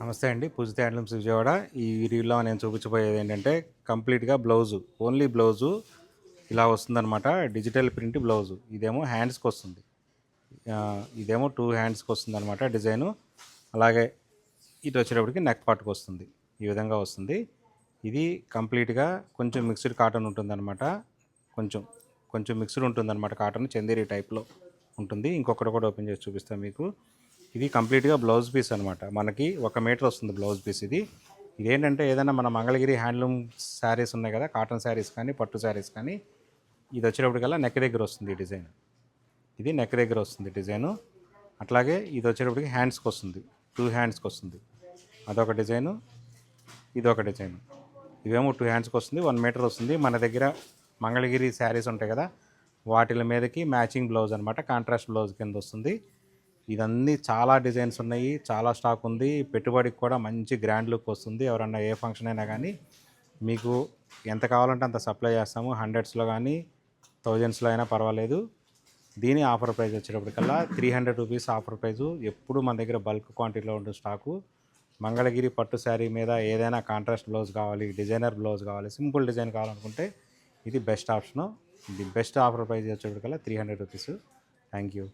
నమస్తే అండి. పూజిత హ్యాండ్లూమ్స్ విజయవాడ. ఈ వీడియోలో నేను చూపించబోయేది ఏంటంటే కంప్లీట్‌గా బ్లౌజు. ఓన్లీ బ్లౌజు ఇలా వస్తుందనమాట. Digital print blouse. ఇదేమో హ్యాండ్స్‌కొస్తుంది. ఇదేమో 2 హ్యాండ్స్‌కొస్తుందనమాట డిజైను. అలాగే ఇటు వచ్చేటప్పటికి నెక్ పార్ట్‌కొస్తుంది. ఈ విధంగా వస్తుంది. ఇది కంప్లీట్‌గా కొంచెం మిక్స్డ్ కాటన్ ఉంటుందన్నమాట. కొంచెం కొంచెం మిక్స్డ్ ఉంటుందన్నమాట కాటన్. చందేరి టైప్‌లో ఉంటుంది. ఇంకొకటి కూడా ఓపెన్ చేసి చూపిస్తాను మీకు. ఇది కంప్లీట్‌గా బ్లౌజ్ పీస్ అనమాట. మనకి 1 మీటర్ వస్తుంది బ్లౌజ్ పీస్ ఇది. ఇదేంటంటే ఏదైనా మన మంగళగిరి హ్యాండ్లూమ్ శారీస్ ఉన్నాయి కదా, కాటన్ శారీస్ కానీ పట్టు శారీస్ కానీ, ఇది వచ్చేటప్పటికల్లా నెక్ దగ్గర వస్తుంది ఈ డిజైన్. ఇది నెక్ దగ్గర వస్తుంది డిజైను. అట్లాగే ఇది వచ్చేటప్పటికి హ్యాండ్స్కి వస్తుంది, 2 హ్యాండ్స్కి వస్తుంది. అదొక డిజైను, ఇదొక డిజైను. ఇవేమో 2 హ్యాండ్స్కి వస్తుంది, 1 మీటర్ వస్తుంది. మన దగ్గర మంగళగిరి శారీస్ ఉంటాయి కదా, వాటిల మీదకి మ్యాచింగ్ బ్లౌజ్ అనమాట. కాంట్రాస్ట్ బ్లౌజ్ కింద వస్తుంది. ఇదన్నీ చాలా డిజైన్స్ ఉన్నాయి, చాలా స్టాక్ ఉంది. పెట్టుబడికి కూడా మంచి గ్రాండ్ లుక్ వస్తుంది. ఎవరన్నా ఏ ఫంక్షన్ అయినా కానీ మీకు ఎంత కావాలంటే అంత సప్లై చేస్తాము. హండ్రెడ్స్లో కానీ థౌజండ్స్లో అయినా పర్వాలేదు. దీని ఆఫర్ ప్రైస్ వచ్చేటప్పటికల్లా 300 రూపీస్ ఆఫర్ ప్రైజు. ఎప్పుడు మన దగ్గర బల్క్ క్వాంటిటీలో ఉంటుంది స్టాకు. మంగళగిరి పట్టు శారీ మీద ఏదైనా కాంట్రాస్ట్ బ్లౌజ్ కావాలి, డిజైనర్ బ్లౌజ్ కావాలి, సింపుల్ డిజైన్ కావాలనుకుంటే ఇది బెస్ట్ ఆప్షను. ఇది బెస్ట్ ఆఫర్ ప్రైస్ వచ్చేటప్పటికల్లా 300 రూపీస్. Thank you.